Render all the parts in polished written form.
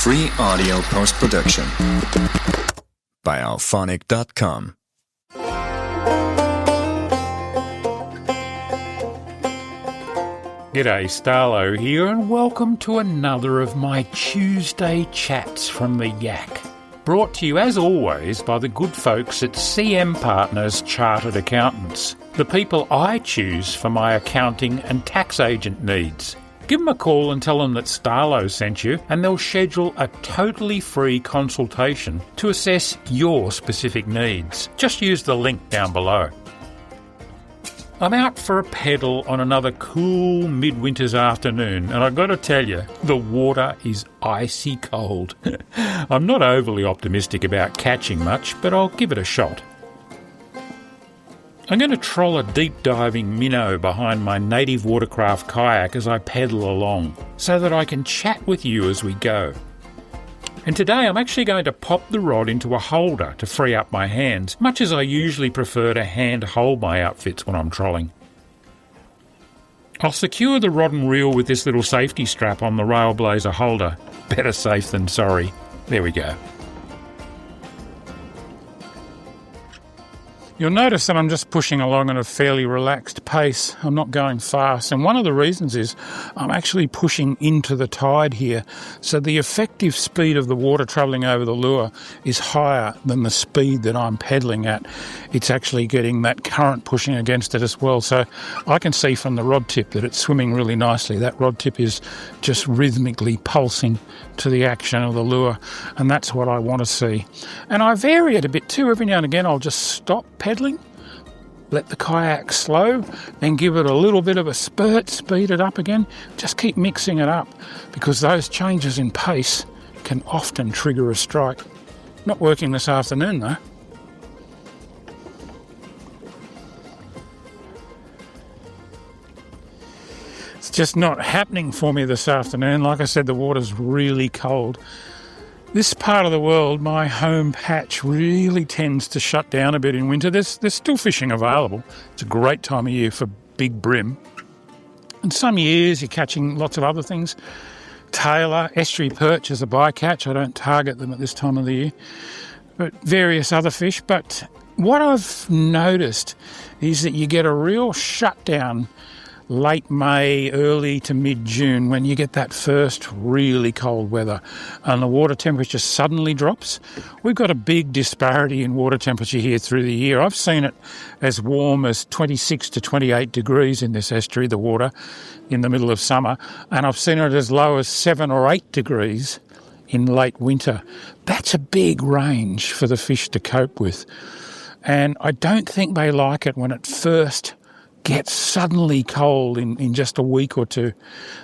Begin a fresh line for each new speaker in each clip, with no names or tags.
Free audio post-production by alphonic.com.
G'day, Starlo here, and welcome to another of my Tuesday chats from the YAK. Brought to you, as always, by the good folks at CM Partners Chartered Accountants, the people I choose for my accounting and tax agent needs. Give them a call and tell them that Starlo sent you, and they'll schedule a totally free consultation to assess your specific needs. Just use the link down below. I'm out for a pedal on another cool midwinter's afternoon, and I've got to tell you, the water is icy cold. I'm not overly optimistic about catching much, but I'll give it a shot. I'm going to troll a deep-diving minnow behind my native watercraft kayak as I pedal along, so that I can chat with you as we go. And today I'm actually going to pop the rod into a holder to free up my hands, much as I usually prefer to hand hold my outfits when I'm trolling. I'll secure the rod and reel with this little safety strap on the Railblazer holder. Better safe than sorry. There we go. You'll notice that I'm just pushing along at a fairly relaxed pace. I'm not going fast, and one of the reasons is I'm actually pushing into the tide here, so the effective speed of the water travelling over the lure is higher than the speed that I'm pedalling at. It's actually getting that current pushing against it as well, so I can see from the rod tip that it's swimming really nicely. That rod tip is just rhythmically pulsing to the action of the lure, and that's what I want to see. And I vary it a bit too. Every now and again I'll just stop pedaling, let the kayak slow, then give it a little bit of a spurt, speed it up again. Just keep mixing it up, because those changes in pace can often trigger a strike. Not working this afternoon though. It's just not happening for me this afternoon. Like I said, the water's really cold. This part of the world, my home patch, really tends to shut down a bit in winter. There's still fishing available. It's a great time of year for big bream. And some years you're catching lots of other things. Tailor, estuary perch is a bycatch. I don't target them at this time of the year. But various other fish. But what I've noticed is that you get a real shutdown late May, early to mid-June, when you get that first really cold weather and the water temperature suddenly drops. We've got a big disparity in water temperature here through the year. I've seen it as warm as 26 to 28 degrees in this estuary, the water, in the middle of summer, and I've seen it as low as 7 or 8 degrees in late winter. That's a big range for the fish to cope with, and I don't think they like it when it first gets suddenly cold in just a week or two.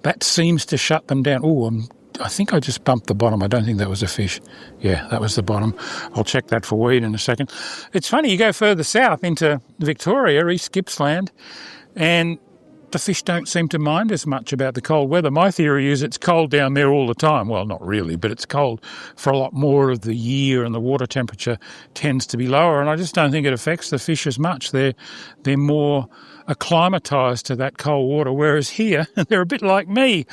That seems to shut them down. I think I just bumped the bottom. I don't think that was a fish. Yeah, that was the bottom. I'll check that for weed in a second. It's funny, you go further south into Victoria, East Gippsland, and the fish don't seem to mind as much about the cold weather. My theory is it's cold down there all the time. Well, not really, but it's cold for a lot more of the year, and the water temperature tends to be lower, and I just don't think it affects the fish as much. They're more acclimatised to that cold water, whereas here they're a bit like me.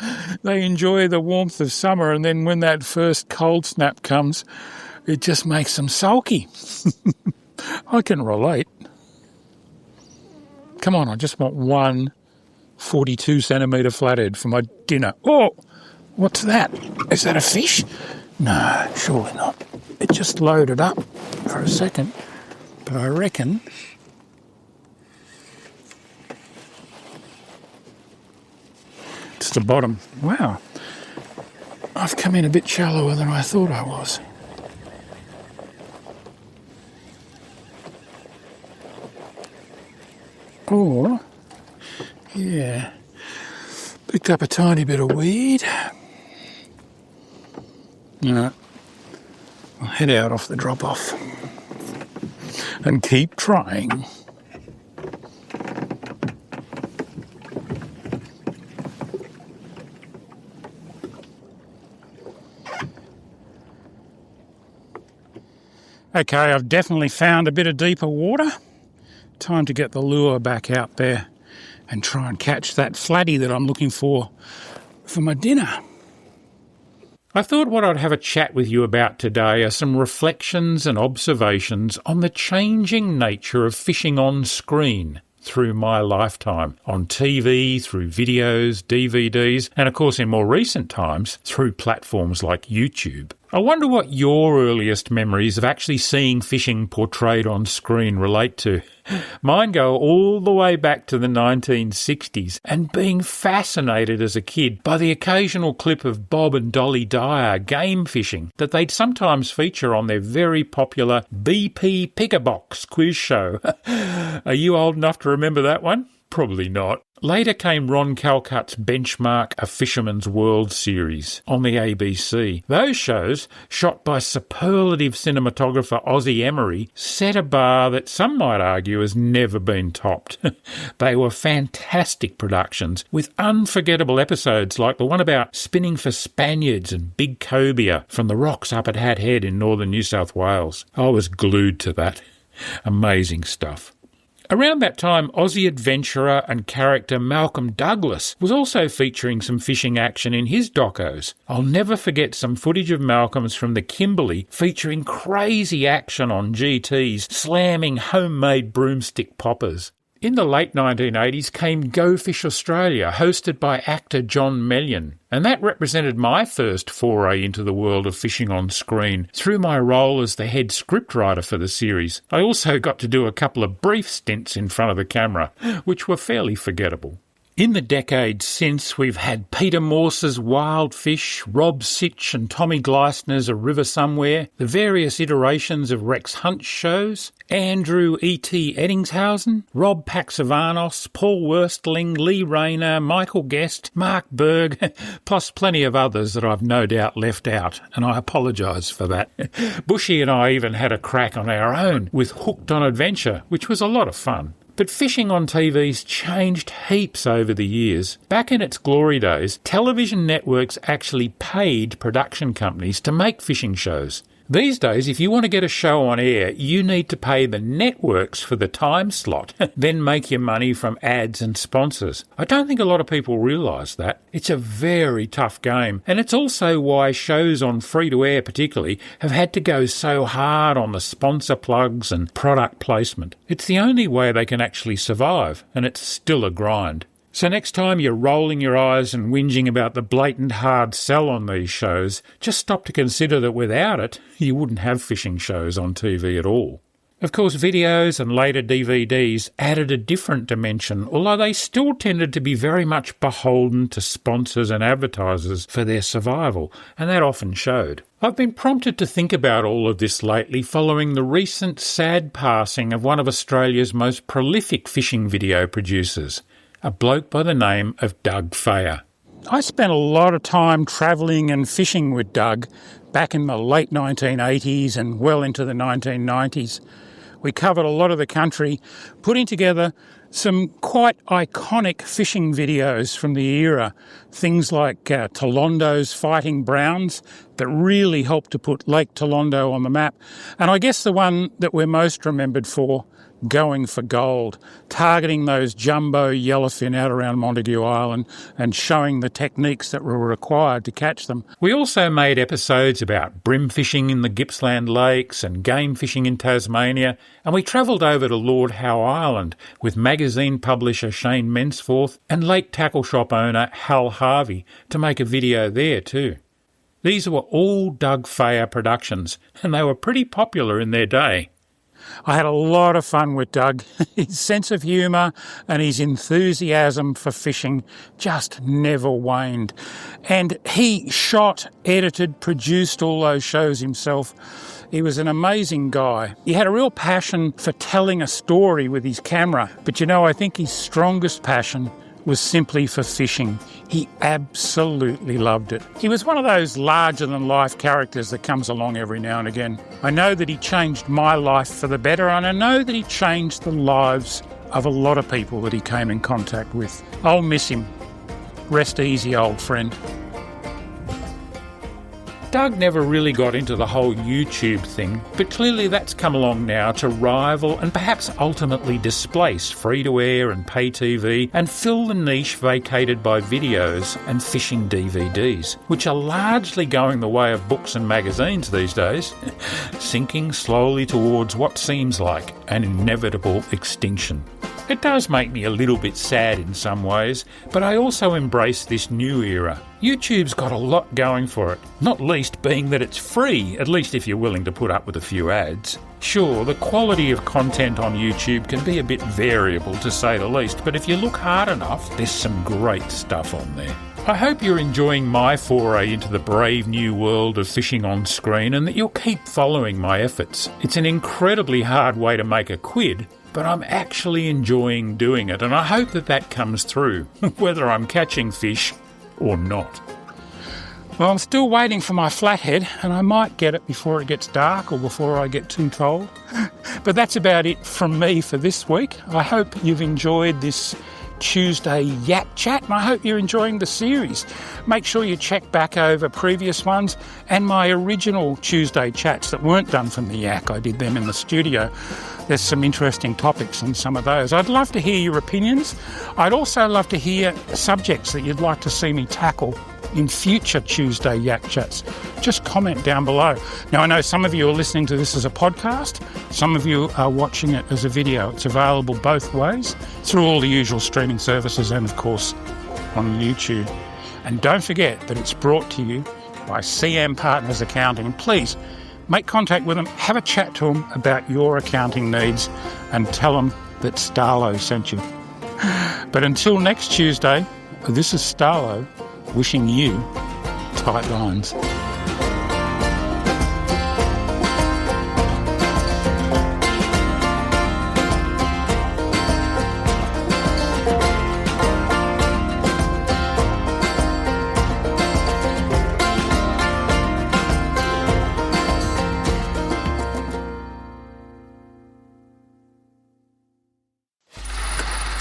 They enjoy the warmth of summer, and then when that first cold snap comes, it just makes them sulky. I can relate. Come on, I just want one 42-centimetre flathead for my dinner. Oh, what's that? Is that a fish? No, surely not. It just loaded up for a second, but I reckon it's the bottom. Wow, I've come in a bit shallower than I thought I was. Or, yeah, picked up a tiny bit of weed. No, I'll head out off the drop-off and keep trying. Okay, I've definitely found a bit of deeper water. Time to get the lure back out there and try and catch that flatty that I'm looking for my dinner. I thought what I'd have a chat with you about today are some reflections and observations on the changing nature of fishing on screen through my lifetime, on TV, through videos, DVDs, and of course in more recent times through platforms like YouTube. I wonder what your earliest memories of actually seeing fishing portrayed on screen relate to. Mine go all the way back to the 1960s and being fascinated as a kid by the occasional clip of Bob and Dolly Dyer game fishing that they'd sometimes feature on their very popular BP Pickerbox quiz show. Are you old enough to remember that one? Probably not. Later came Ron Calcutt's Benchmark A Fisherman's World series on the ABC. Those shows, shot by superlative cinematographer Ozzie Emery, set a bar that some might argue has never been topped. They were fantastic productions, with unforgettable episodes like the one about spinning for Spaniards and big cobia from the rocks up at Hat Head in northern New South Wales. I was glued to that. Amazing stuff. Around that time, Aussie adventurer and character Malcolm Douglas was also featuring some fishing action in his docos. I'll never forget some footage of Malcolm's from the Kimberley featuring crazy action on GTs, slamming homemade broomstick poppers. In the late 1980s came Go Fish Australia, hosted by actor John Mellion, and that represented my first foray into the world of fishing on screen through my role as the head scriptwriter for the series. I also got to do a couple of brief stints in front of the camera, which were fairly forgettable. In the decades since, we've had Peter Morse's Wild Fish, Rob Sitch and Tommy Gleisner's A River Somewhere, the various iterations of Rex Hunt's shows, Andrew E.T. Eddingshausen, Rob Paxavanos, Paul Worstling, Lee Rayner, Michael Guest, Mark Berg, plus plenty of others that I've no doubt left out, and I apologise for that. Bushy and I even had a crack on our own with Hooked on Adventure, which was a lot of fun. But fishing on TV's changed heaps over the years. Back in its glory days, television networks actually paid production companies to make fishing shows. These days, if you want to get a show on air, you need to pay the networks for the time slot, then make your money from ads and sponsors. I don't think a lot of people realise that. It's a very tough game, and it's also why shows on free-to-air particularly have had to go so hard on the sponsor plugs and product placement. It's the only way they can actually survive, and it's still a grind. So next time you're rolling your eyes and whinging about the blatant hard sell on these shows, just stop to consider that without it, you wouldn't have fishing shows on TV at all. Of course, videos and later DVDs added a different dimension, although they still tended to be very much beholden to sponsors and advertisers for their survival, and that often showed. I've been prompted to think about all of this lately following the recent sad passing of one of Australia's most prolific fishing video producers, a bloke by the name of Doug Fayer. I spent a lot of time travelling and fishing with Doug back in the late 1980s and well into the 1990s. We covered a lot of the country, putting together some quite iconic fishing videos from the era, things like Tolondo's Fighting Browns that really helped to put Lake Tolondo on the map, and I guess the one that we're most remembered for, Going for Gold, targeting those jumbo yellowfin out around Montague Island and showing the techniques that were required to catch them. We also made episodes about brim fishing in the Gippsland Lakes and game fishing in Tasmania, and we travelled over to Lord Howe Island with magazine publisher Shane Mensforth and lake tackle shop owner Hal Harvey to make a video there too. These were all Doug Fayer productions, and they were pretty popular in their day. I had a lot of fun with Doug. His sense of humour and his enthusiasm for fishing just never waned. And he shot, edited, produced all those shows himself. He was an amazing guy. He had a real passion for telling a story with his camera. But I think his strongest passion was simply for fishing. He absolutely loved it. He was one of those larger-than-life characters that comes along every now and again. I know that he changed my life for the better, and I know that he changed the lives of a lot of people that he came in contact with. I'll miss him. Rest easy, old friend. Doug never really got into the whole YouTube thing, but clearly that's come along now to rival and perhaps ultimately displace free-to-air and pay TV and fill the niche vacated by videos and fishing DVDs, which are largely going the way of books and magazines these days, sinking slowly towards what seems like an inevitable extinction. It does make me a little bit sad in some ways, but I also embrace this new era. YouTube's got a lot going for it, not least being that it's free, at least if you're willing to put up with a few ads. Sure, the quality of content on YouTube can be a bit variable to say the least, but if you look hard enough, there's some great stuff on there. I hope you're enjoying my foray into the brave new world of fishing on screen and that you'll keep following my efforts. It's an incredibly hard way to make a quid, but I'm actually enjoying doing it, and I hope that that comes through, whether I'm catching fish or not. Well, I'm still waiting for my flathead, and I might get it before it gets dark or before I get too cold. But that's about it from me for this week. I hope you've enjoyed this Tuesday YAK chat, and I hope you're enjoying the series. Make sure you check back over previous ones and my original Tuesday chats that weren't done from the YAK. I did them in the studio. There's some interesting topics on some of those. I'd love to hear your opinions. I'd also love to hear subjects that you'd like to see me tackle in future Tuesday YAK chats. Just comment down below. Now, I know some of you are listening to this as a podcast. Some of you are watching it as a video. It's available both ways through all the usual streaming services and, of course, on YouTube. And don't forget that it's brought to you by CM Partners Accounting. And please, make contact with them, have a chat to them about your accounting needs and tell them that Starlo sent you. But until next Tuesday, this is Starlo wishing you tight lines.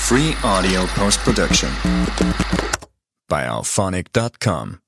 Free audio post-production by alphonic.com.